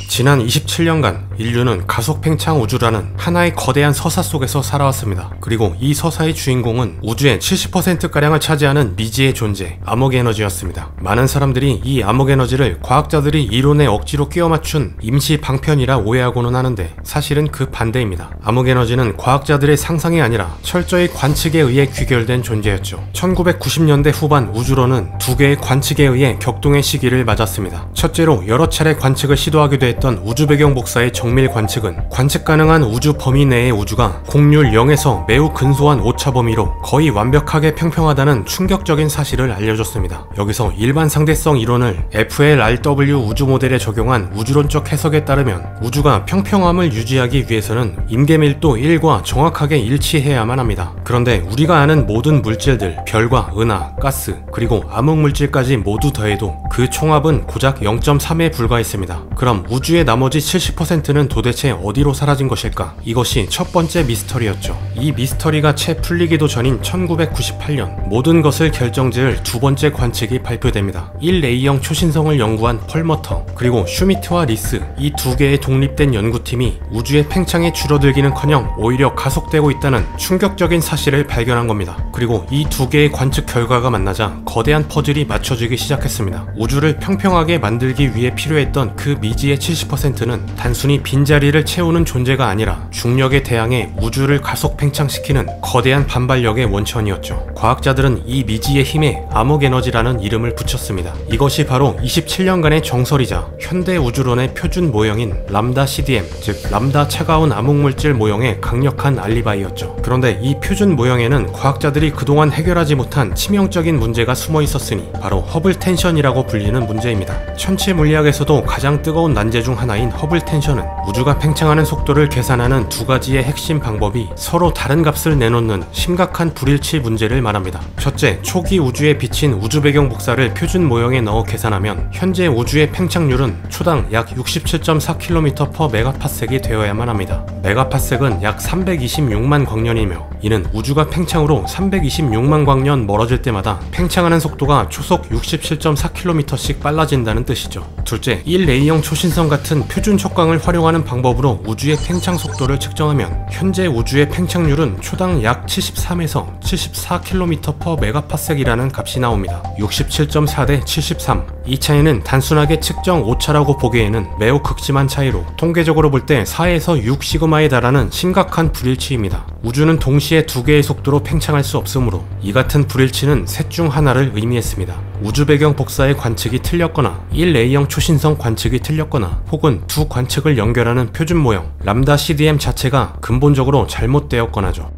지난 27년간 인류는 가속 팽창 우주라는 하나의 거대한 서사 속에서 살아왔습니다. 그리고 이 서사의 주인공은 우주의 70%가량을 차지하는 미지의 존재, 암흑에너지였습니다. 많은 사람들이 이 암흑에너지를 과학자들이 이론에 억지로 끼워 맞춘 임시 방편이라 오해하고는 하는데 사실은 그 반대입니다. 암흑에너지는 과학자들의 상상이 아니라 철저히 관측에 의해 귀결된 존재였죠. 1990년대 후반 우주론은 두 개의 관측에 의해 격동의 시기를 맞았습니다. 첫째로 여러 차례 관측을 시도하기도 했던 우주 배경 복사의 정밀 관측은 관측 가능한 우주 범위 내의 우주가 곡률 0에서 매우 근소한 오차 범위로 거의 완벽하게 평평하다는 충격적인 사실을 알려줬습니다. 여기서 일반 상대성 이론을 FLRW 우주 모델에 적용한 우주론적 해석에 따르면 우주가 평평함을 유지하기 위해서는 임계밀도 1과 정확하게 일치해야만 합니다. 그런데 우리가 아는 모든 물질들, 별과 은하, 가스, 그리고 암흑물질까지 모두 더해도 그 총합은 고작 0.3에 불과했습니다. 그럼 우주의 나머지 70%는 도대체 어디로 사라진 것일까? 이것이 첫 번째 미스터리였죠. 이 미스터리가 채 풀리기도 전인 1998년 모든 것을 결정지을 두 번째 관측이 발표됩니다. 1A형 초신성을 연구한 펄머터 그리고 슈미트와 리스 이 두 개의 독립된 연구팀이 우주의 팽창이 줄어들기는커녕 오히려 가속되고 있다는 충격적인 사실을 발견한 겁니다. 그리고 이 두 개의 관측 결과가 만나자 거대한 퍼즐이 맞춰지기 시작했습니다. 우주를 평평하게 만들기 위해 필요했던 그 미지의 70%는 단순히 빈자리를 채우는 존재가 아니라 중력에 대항해 우주를 가속 팽창시키는 거대한 반발력의 원천이었죠. 과학자들은 이 미지의 힘에 암흑에너지라는 이름을 붙였습니다. 이것이 바로 27년간의 정설이자 현대 우주론의 표준 모형인 람다 CDM, 즉 람다 차가운 암흑물질 모형의 강력한 알리바이였죠. 그런데 이 표준 모형에는 과학자들이 그동안 해결하지 못한 치명적인 문제가 숨어 있었으니 바로 허블 텐션이라고 불리는 문제입니다. 천체 물리학에서도 가장 뜨거운 난제 중 하나인 허블 텐션은 우주가 팽창하는 속도를 계산하는 두 가지의 핵심 방법이 서로 다른 값을 내놓는 심각한 불일치 문제를 말합니다. 첫째, 초기 우주에 비친 우주 배경 복사를 표준 모형에 넣어 계산하면 현재 우주의 팽창률은 초당 약 67.4km/메가파섹이 되어야만 합니다. 메가파섹은 약 326만 광년이며 이는 우주가 팽창으로 326만 광년 멀어질 때마다 팽창하는 속도가 초속 67.4km씩 빨라진다는 뜻이죠. 둘째, 1A형 초신성 같은 표준 촉광을 활용하는 방법으로 우주의 팽창 속도를 측정하면 현재 우주의 팽창률은 초당 약 73에서 74km/메가파섹이라는 값이 나옵니다. 67.4 대 73. 이 차이는 단순하게 측정 오차라고 보기에는 매우 극심한 차이로 통계적으로 볼 때 4에서 6 시그마에 달하는 심각한 불일치입니다. 우주는 동시에 두 개의 속도로 팽창할 수 없으므로 이 같은 불일치는 셋 중 하나를 의미했습니다. 우주 배경 복사의 관측이 틀렸거나 1A형 초신성 관측이 틀렸거나 혹은 두 관측을 연결하는 표준 모형 람다 CDM 자체가 근본적으로 잘못되었거나죠.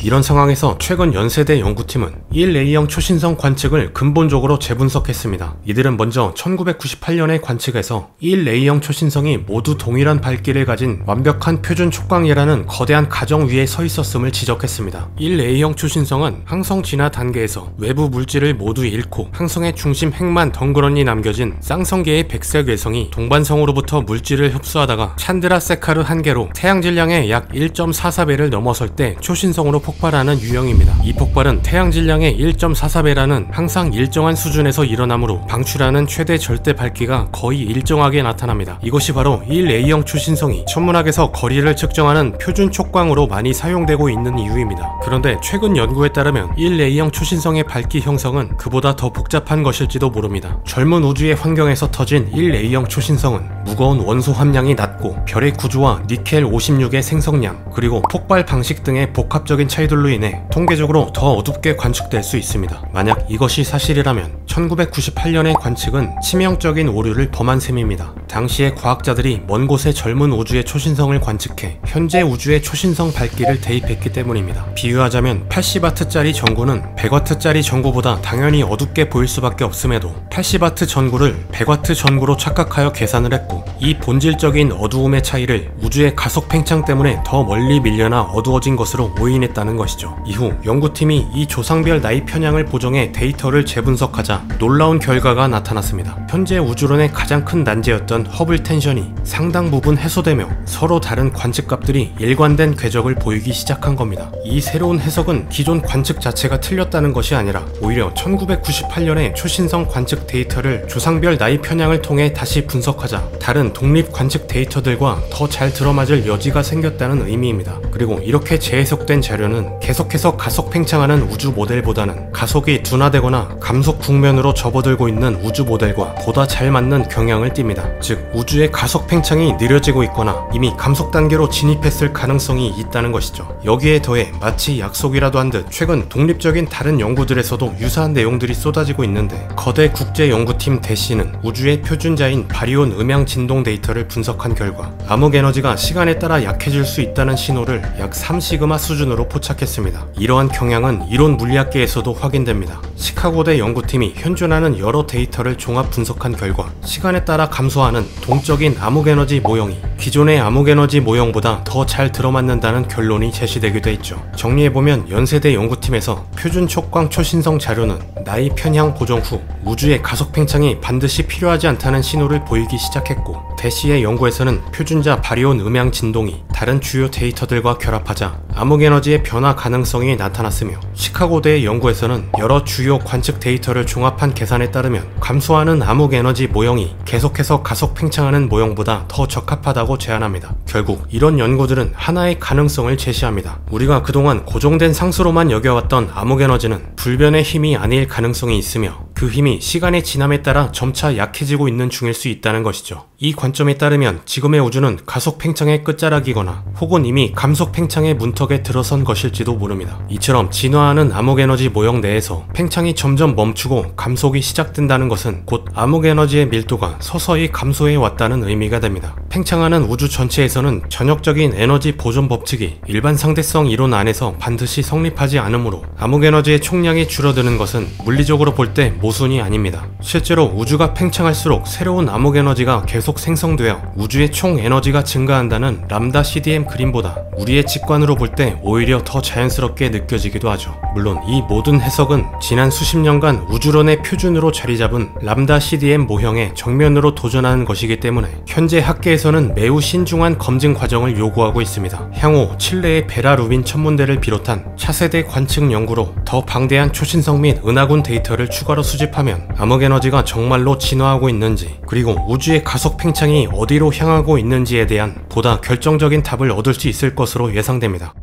이런 상황에서 최근 연세대 연구팀은 1A형 초신성 관측을 근본적으로 재분석했습니다. 이들은 먼저 1998년의 관측에서 1A형 초신성이 모두 동일한 밝기를 가진 완벽한 표준 촉광이라는 거대한 가정 위에 서 있었음을 지적했습니다. 1A형 초신성은 항성 진화 단계에서 외부 물질을 모두 잃고 항성의 중심 핵만 덩그러니 남겨진 쌍성계의 백색 외성이 동반성으로부터 물질을 흡수하다가 찬드라 세카르 한계로 태양 질량의 약 1.44배를 넘어설 때 초신성으로 폭발하는 유형입니다. 이 폭발은 태양 질량의 1.44배라는 항상 일정한 수준에서 일어나므로 방출하는 최대 절대 밝기가 거의 일정하게 나타납니다. 이것이 바로 1A형 초신성이 천문학에서 거리를 측정하는 표준 촉광으로 많이 사용되고 있는 이유입니다. 그런데 최근 연구에 따르면 1A형 초신성의 밝기 형성은 그보다 더 복잡한 것일지도 모릅니다. 젊은 우주의 환경에서 터진 1A형 초신성은 무거운 원소 함량이 낮고 별의 구조와 니켈 56의 생성량 그리고 폭발 방식 등의 복합적인 차이들로 인해 통계적으로 더 어둡게 관측될 수 있습니다. 만약 이것이 사실이라면 1998년의 관측은 치명적인 오류를 범한 셈입니다. 당시의 과학자들이 먼 곳의 젊은 우주의 초신성을 관측해 현재 우주의 초신성 밝기를 대입했기 때문입니다. 비유하자면 80W짜리 전구는 100W짜리 전구보다 당연히 어둡게 보일 수밖에 없음에도 80W 전구를 100W 전구로 착각하여 계산을 했고 이 본질적인 어두움의 차이를 우주의 가속 팽창 때문에 더 멀리 밀려나 어두워진 것으로 오인했다는 것이죠. 이후 연구팀이 이 조상별 나이 편향을 보정해 데이터를 재분석하자 놀라운 결과가 나타났습니다. 현재 우주론의 가장 큰 난제였던 허블 텐션이 상당 부분 해소되며 서로 다른 관측값들이 일관된 궤적을 보이기 시작한 겁니다. 이 새로운 해석은 기존 관측 자체가 틀렸다는 것이 아니라 오히려 1998년에 초신성 관측 데이터를 조상별 나이 편향을 통해 다시 분석하자 다른 독립 관측 데이터들과 더 잘 들어맞을 여지가 생겼다는 의미입니다. 그리고 이렇게 재해석된 자료는 계속해서 가속 팽창하는 우주 모델보다는 가속이 둔화되거나 감속 국면으로 접어들고 있는 우주 모델과 보다 잘 맞는 경향을 띱니다. 즉 우주의 가속 팽창이 느려지고 있거나 이미 감속 단계로 진입했을 가능성이 있다는 것이죠. 여기에 더해 마치 약속이라도 한 듯 최근 독립적인 다른 연구들에서도 유사한 내용들이 쏟아지고 있는데 거대 국제 연구팀 대시는 우주의 표준자인 바리온 음향 진동 데이터를 분석한 결과 암흑 에너지가 시간에 따라 약해질 수 있다는 신호를 약 3시그마 수준으로 포착했습니다. 이러한 경향은 이론 물리학계에서도 확인됩니다. 시카고대 연구팀이 현존하는 여러 데이터를 종합 분석한 결과 시간에 따라 감소하는 동적인 암흑에너지 모형이 기존의 암흑에너지 모형보다 더 잘 들어맞는다는 결론이 제시되기도 했죠. 정리해보면 연세대 연구팀에서 표준 촉광 초신성 자료는 나이 편향 고정 후 우주의 가속 팽창이 반드시 필요하지 않다는 신호를 보이기 시작했고 대시의 연구에서는 표준자 바리온 음향 진동이 다른 주요 데이터들과 결합하자 암흑에너지의 변화 가능성이 나타났으며 시카고대의 연구에서는 여러 주요 관측 데이터를 종합한 계산에 따르면 감소하는 암흑에너지 모형이 계속해서 가속 팽창하는 모형보다 더 적합하다고 제안합니다. 결국 이런 연구들은 하나의 가능성을 제시합니다. 우리가 그동안 고정된 상수로만 여겨왔던 암흑에너지는 불변의 힘이 아닐 가능성이 있으며 그 힘이 시간의 지남에 따라 점차 약해지고 있는 중일 수 있다는 것이죠. 이 관점에 따르면 지금의 우주는 가속 팽창의 끝자락이거나 혹은 이미 감속 팽창의 문턱에 들어선 것일지도 모릅니다. 이처럼 진화하는 암흑에너지 모형 내에서 팽창이 점점 멈추고 감속이 시작된다는 것은 곧 암흑에너지의 밀도가 서서히 감소해 왔다는 의미가 됩니다. 팽창하는 우주 전체에서는 전역적인 에너지 보존 법칙이 일반 상대성 이론 안에서 반드시 성립하지 않으므로 암흑에너지의 총량이 줄어드는 것은 물리적으로 볼 때 모순이 아닙니다. 실제로 우주가 팽창할수록 새로운 암흑에너지가 계속 생성되어 우주의 총 에너지가 증가한다는 람다 CDM 그림보다 우리의 직관으로 볼 때 오히려 더 자연스럽게 느껴지기도 하죠. 물론 이 모든 해석은 지난 수십 년간 우주론의 표준으로 자리잡은 람다 CDM 모형에 정면으로 도전하는 것이기 때문에 현재 학계에서는 매우 신중한 검증 과정을 요구하고 있습니다. 향후 칠레의 베라 루빈 천문대를 비롯한 차세대 관측 연구로 더 방대한 초신성 및 은하군 데이터를 추가로 수집하면 암흑에너지가 정말로 진화하고 있는지 그리고 우주의 가속 팽창이 어디로 향하고 있는지에 대한 보다 결정적인 답을 얻을 수 있을 것으로 예상됩니다.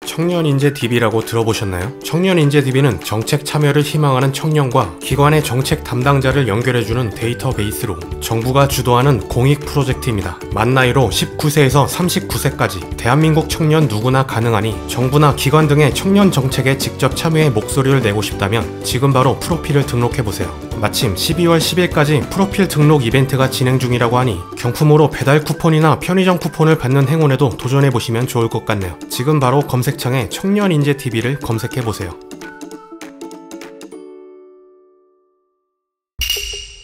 청년인재DB라고 들어보셨나요? 청년인재DB는 정책 참여를 희망하는 청년과 기관의 정책 담당자를 연결해주는 데이터베이스로 정부가 주도하는 공익 프로젝트입니다. 만 나이로 19세에서 39세까지 대한민국 청년 누구나 가능하니 정부나 기관 등의 청년 정책에 직접 참여해 목소리를 내고 싶다면 지금 바로 프로필을 등록해보세요. 마침 12월 10일까지 프로필 등록 이벤트가 진행 중이라고 하니 경품으로 배달 쿠폰이나 편의점 쿠폰을 받는 행운에도 도전해보시면 좋을 것 같네요. 지금 바로 검색창에 청년인재TV를 검색해보세요.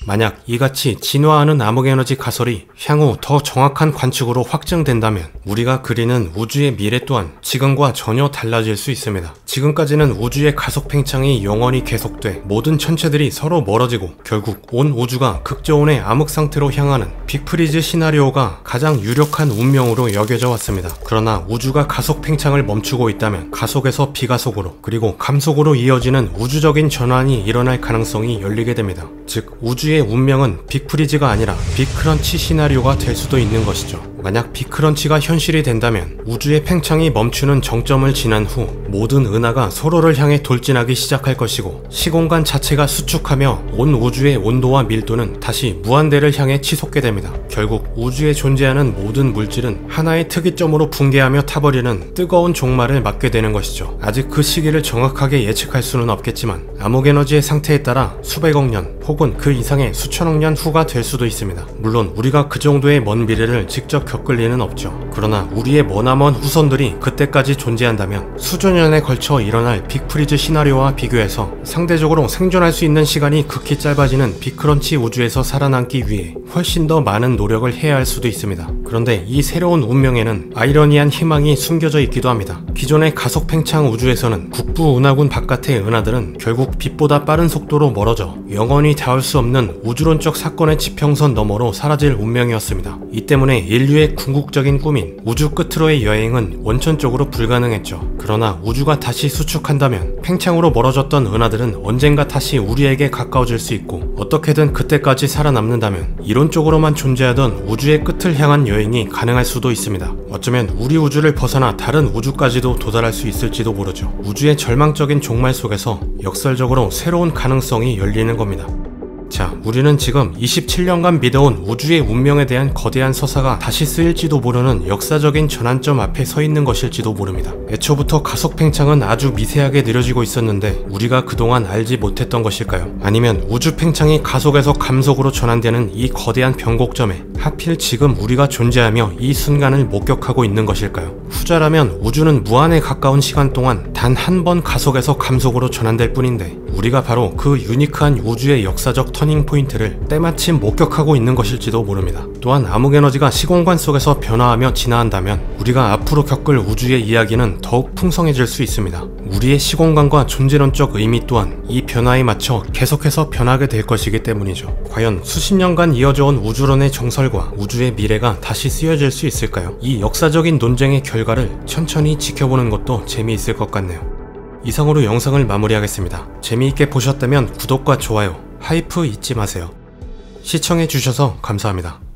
만약 이같이 진화하는 암흑에너지 가설이 향후 더 정확한 관측으로 확증된다면 우리가 그리는 우주의 미래 또한 지금과 전혀 달라질 수 있습니다. 지금까지는 우주의 가속 팽창이 영원히 계속돼 모든 천체들이 서로 멀어지고 결국 온 우주가 극저온의 암흑 상태로 향하는 빅프리즈 시나리오가 가장 유력한 운명으로 여겨져 왔습니다. 그러나 우주가 가속 팽창을 멈추고 있다면 가속에서 비가속으로 그리고 감속으로 이어지는 우주적인 전환이 일어날 가능성이 열리게 됩니다. 즉 우주의 운명은 빅프리즈가 아니라 빅크런치 시나리오가 될 수도 있는 것이죠. 만약 빅크런치가 현실이 된다면 우주의 팽창이 멈추는 정점을 지난 후 모든 은하가 서로를 향해 돌진하기 시작할 것이고 시공간 자체가 수축하며 온 우주의 온도와 밀도는 다시 무한대를 향해 치솟게 됩니다. 결국 우주에 존재하는 모든 물질은 하나의 특이점으로 붕괴하며 타버리는 뜨거운 종말을 맞게 되는 것이죠. 아직 그 시기를 정확하게 예측할 수는 없겠지만 암흑에너지의 상태에 따라 수백억 년 혹은 그 이상의 수천억 년 후가 될 수도 있습니다. 물론 우리가 그 정도의 먼 미래를 직접 겪을 리는 없죠. 그러나 우리의 머나먼 후손들이 그때까지 존재한다면 수조 년에 걸쳐 일어날 빅프리즈 시나리오와 비교해서 상대적으로 생존할 수 있는 시간이 극히 짧아지는 빅크런치 우주에서 살아남기 위해 훨씬 더 많은 노력을 해야 할 수도 있습니다. 그런데 이 새로운 운명에는 아이러니한 희망이 숨겨져 있기도 합니다. 기존의 가속 팽창 우주에서는 국부 은하군 바깥의 은하들은 결국 빛보다 빠른 속도로 멀어져 영원히 닿을 수 없는 우주론적 사건의 지평선 너머로 사라질 운명이었습니다. 이 때문에 인류의 궁극적인 꿈인 우주 끝으로의 여행은 원천적으로 불가능했죠. 그러나 우주가 다시 수축한다면 팽창으로 멀어졌던 은하들은 언젠가 다시 우리에게 가까워질 수 있고 어떻게든 그때까지 살아남는다면 이론적으로만 존재하던 우주의 끝을 향한 여행이 가능할 수도 있습니다. 어쩌면 우리 우주를 벗어나 다른 우주까지도 도달할 수 있을지도 모르죠. 우주의 절망적인 종말 속에서 역설적으로 새로운 가능성이 열리는 겁니다. 자, 우리는 지금 27년간 믿어온 우주의 운명에 대한 거대한 서사가 다시 쓰일지도 모르는 역사적인 전환점 앞에 서 있는 것일지도 모릅니다. 애초부터 가속 팽창은 아주 미세하게 느려지고 있었는데 우리가 그동안 알지 못했던 것일까요? 아니면 우주 팽창이 가속에서 감속으로 전환되는 이 거대한 변곡점에 하필 지금 우리가 존재하며 이 순간을 목격하고 있는 것일까요? 후자라면 우주는 무한에 가까운 시간 동안 단 한 번 가속에서 감속으로 전환될 뿐인데 우리가 바로 그 유니크한 우주의 역사적 터닝 포인트를 때마침 목격하고 있는 것일지도 모릅니다. 또한 암흑에너지가 시공간 속에서 변화하며 진화한다면 우리가 앞으로 겪을 우주의 이야기는 더욱 풍성해질 수 있습니다. 우리의 시공간과 존재론적 의미 또한 이 변화에 맞춰 계속해서 변하게 될 것이기 때문이죠. 과연 수십 년간 이어져온 우주론의 정설과 우주의 미래가 다시 쓰여질 수 있을까요? 이 역사적인 논쟁의 결과를 천천히 지켜보는 것도 재미있을 것 같네요. 이상으로 영상을 마무리하겠습니다. 재미있게 보셨다면 구독과 좋아요, 하이프 잊지 마세요. 시청해주셔서 감사합니다.